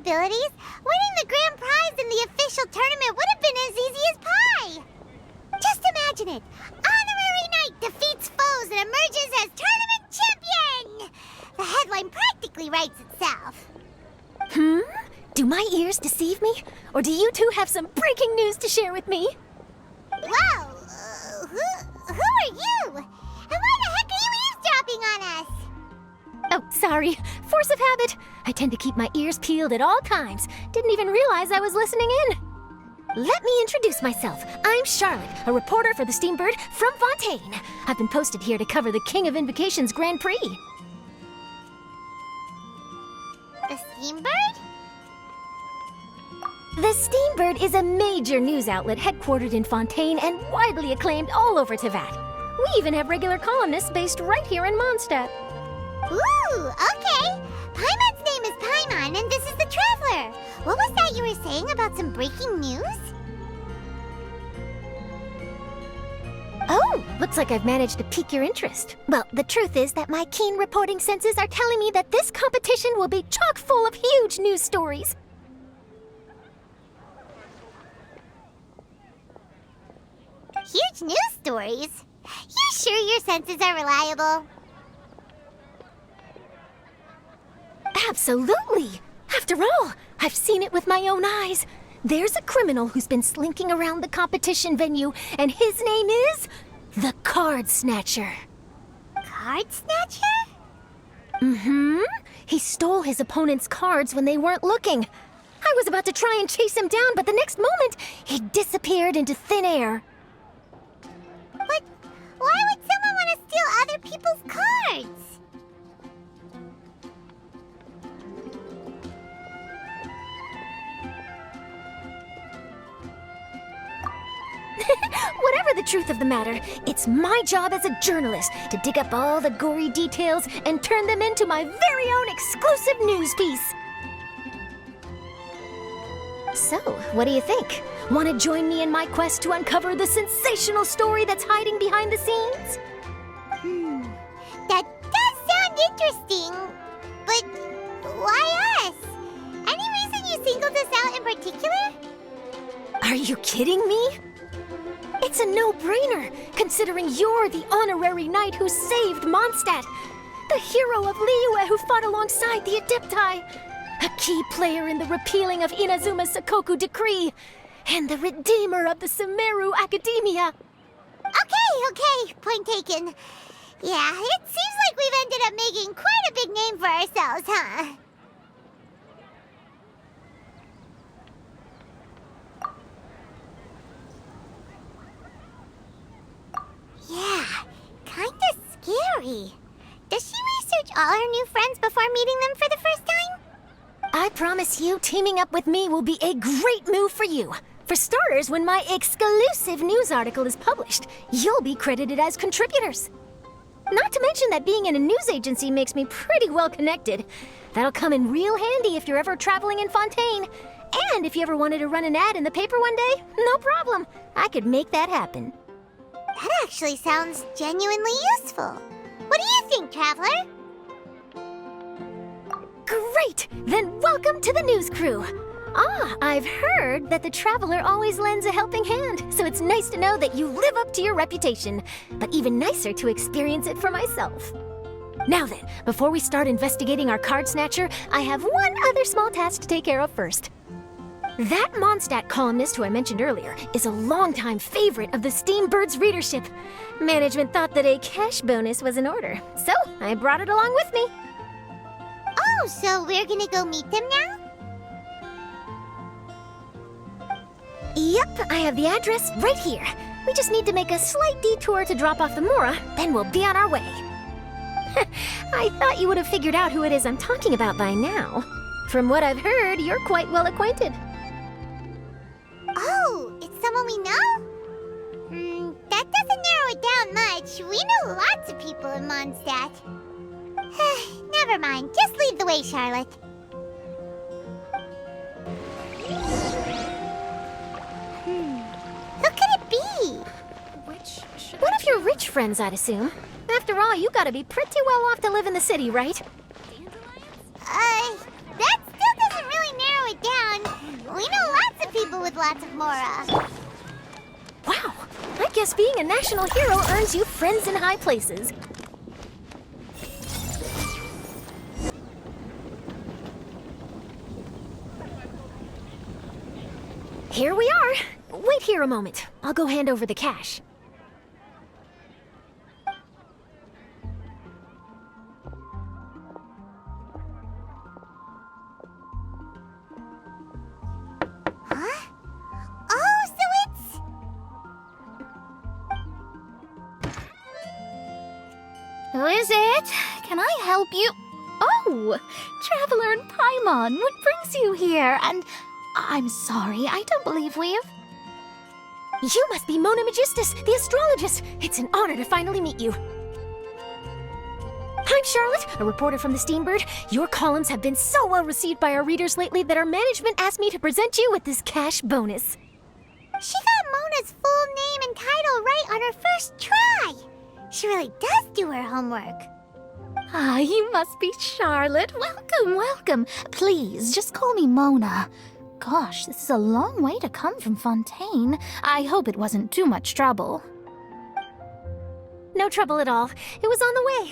responsibilities, winning the grand prize in the official tournament would have been as easy as pie. Just imagine it. Honorary Knight defeats foes and emerges as tournament champion! The headline practically writes itself. Do my ears deceive me? Or do you two have some breaking news to share with me? Whoa! Who are you? And why the heck are you eavesdropping on us? Oh, sorry. Force of habit. I tend to keep my ears peeled at all times. Didn't even realize I was listening in. Let me introduce myself. I'm Charlotte, a reporter for the Steambird from Fontaine. I've been posted here to cover the King of Invocations Grand Prix. The Steambird? The Steambird is a major news outlet headquartered in Fontaine and widely acclaimed all over Teyvat. We even have regular columnists based right here in Mondstadt. Ooh, okay. Paimon's name is Paimon, and this is the Traveler. What was that you were saying about some breaking news? Oh, looks like I've managed to pique your interest. Well, the truth is that my keen reporting senses are telling me that this competition will be chock full of huge news stories. Huge news stories? You sure your senses are reliable? Absolutely! After all, I've seen it with my own eyes. There's a criminal who's been slinking around the competition venue, and his name is the Card Snatcher. Card Snatcher? Mm-hmm. He stole his opponent's cards when they weren't looking. I was about to try and chase him down, but the next moment, he disappeared into thin air. But why would someone want to steal other people's cards? Whatever the truth of the matter, it's my job as a journalist to dig up all the gory details and turn them into my very own exclusive news piece. So, what do you think? Want to join me in my quest to uncover the sensational story that's hiding behind the scenes? That does sound interesting, but why us? Any reason you singled us out in particular? Are you kidding me? It's a no-brainer, considering you're the honorary knight who saved Mondstadt, the hero of Liyue who fought alongside the Adepti, a key player in the repealing of Inazuma's Sakoku decree, and the redeemer of the Sumeru Academia. Okay, point taken. Yeah, it seems like we've ended up making quite a big name for ourselves, huh? Yeah, kinda scary. Does she research all her new friends before meeting them for the first time? I promise you, teaming up with me will be a great move for you. For starters, when my exclusive news article is published, you'll be credited as contributors. Not to mention that being in a news agency makes me pretty well connected. That'll come in real handy if you're ever traveling in Fontaine. And if you ever wanted to run an ad in the paper one day, no problem. I could make that happen. That actually sounds genuinely useful. What do you think, Traveler? Great! Then welcome to the news crew. I've heard that the Traveler always lends a helping hand, so it's nice to know that you live up to your reputation, but even nicer to experience it for myself. Now then, before we start investigating our Card Snatcher, I have one other small task to take care of first. That Mondstadt columnist who I mentioned earlier is a longtime favorite of the Steambird's readership. Management thought that a cash bonus was in order, so I brought it along with me. Oh, so we're gonna go meet them now? Yep, I have the address right here. We just need to make a slight detour to drop off the Mora, then we'll be on our way. I thought you would have figured out who it is I'm talking about by now. From what I've heard, you're quite well acquainted. Oh, it's someone we know? That doesn't narrow it down much. We know lots of people in Mondstadt. Never mind, just lead the way, Charlotte. Who could it be? One of your rich friends, I'd assume. After all, you gotta be pretty well off to live in the city, right? That still doesn't really narrow travel with lots of Mora. Wow, I guess being a national hero earns you friends in high places. Here we are. Wait here a moment. I'll go hand over the cash. Huh? Oh, so it's... Who is it? Can I help you? Oh, Traveler and Paimon, what brings you here? And I'm sorry, I don't believe we've... You must be Mona Magistus, the astrologist. It's an honor to finally meet you. I'm Charlotte, a reporter from the Steambird. Your columns have been so well received by our readers lately that our management asked me to present you with this cash bonus. She got Mona's full name and title right on her first try. She really does do her homework. Ah, you must be Charlotte. Welcome, welcome. Please, just call me Mona. Gosh, this is a long way to come from Fontaine. I hope it wasn't too much trouble. No trouble at all. It was on the way.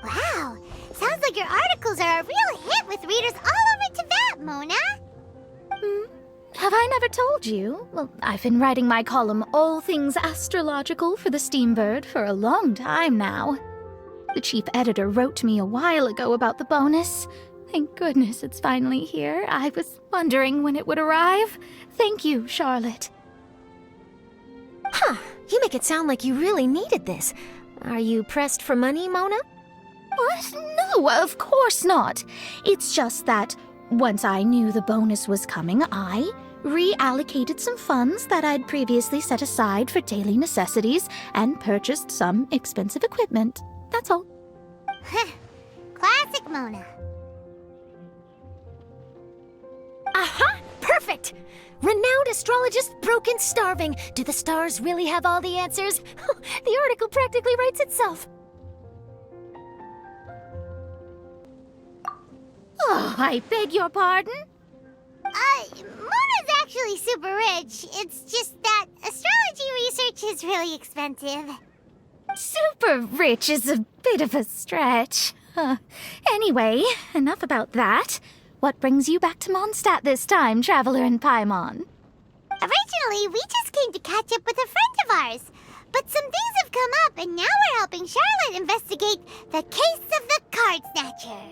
Wow, sounds like your articles are a real hit with readers all over Tibet, Mona. Have I never told you? Well, I've been writing my column All Things Astrological for the Steambird for a long time now. The chief editor wrote to me a while ago about the bonus. Thank goodness it's finally here. I was wondering when it would arrive. Thank you, Charlotte. Huh, you make it sound like you really needed this. Are you pressed for money, Mona? What? No, of course not. It's just that once I knew the bonus was coming, I reallocated some funds that I'd previously set aside for daily necessities and purchased some expensive equipment. That's all. Classic Mona. Aha! Perfect! Renowned astrologist, broken, starving. Do the stars really have all the answers? The article practically writes itself. Oh, I beg your pardon? Mona's actually super rich. It's just that astrology research is really expensive. Super rich is a bit of a stretch. Anyway, enough about that. What brings you back to Mondstadt this time, Traveler and Paimon? Originally, we just came to catch up with a friend of ours. But some things have come up, and now we're helping Charlotte investigate the case of the Card Snatcher.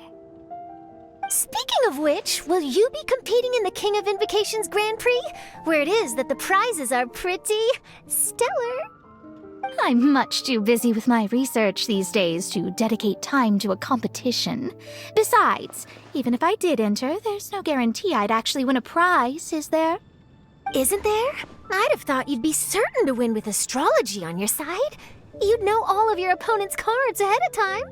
Speaking of which, will you be competing in the King of Invocations Grand Prix? Where it is that the prizes are pretty stellar. I'm much too busy with my research these days to dedicate time to a competition. Besides, even if I did enter, there's no guarantee I'd actually win a prize, is there? Isn't there? I'd have thought you'd be certain to win with astrology on your side. You'd know all of your opponent's cards ahead of time.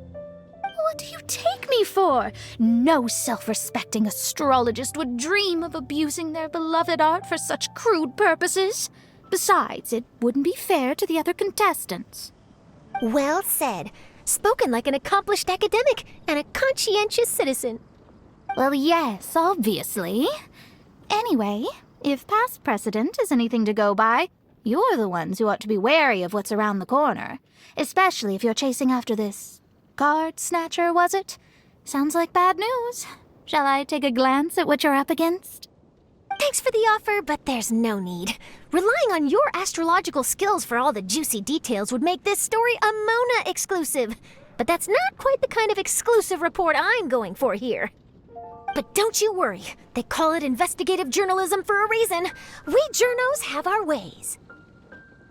What do you take me for? No self-respecting astrologist would dream of abusing their beloved art for such crude purposes. Besides, it wouldn't be fair to the other contestants. Well said. Spoken like an accomplished academic and a conscientious citizen. Well, yes, obviously. Anyway, if past precedent is anything to go by, you're the ones who ought to be wary of what's around the corner. Especially if you're chasing after this card snatcher, was it? Sounds like bad news. Shall I take a glance at what you're up against? Thanks for the offer, but there's no need. Relying on your astrological skills for all the juicy details would make this story a Mona exclusive. But that's not quite the kind of exclusive report I'm going for here. But don't you worry. They call it investigative journalism for a reason. We journos have our ways.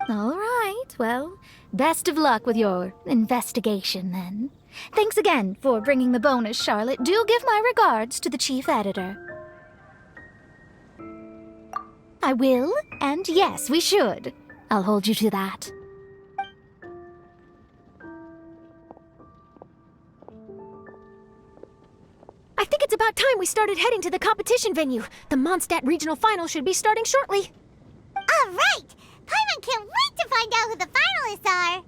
All right, well, best of luck with your investigation, then. Thanks again for bringing the bonus, Charlotte. Do give my regards to the chief editor. I will, and yes, we should. I'll hold you to that. I think it's about time we started heading to the competition venue. The Mondstadt Regional Final should be starting shortly. All right! Paimon can't wait to find out who the finalists are!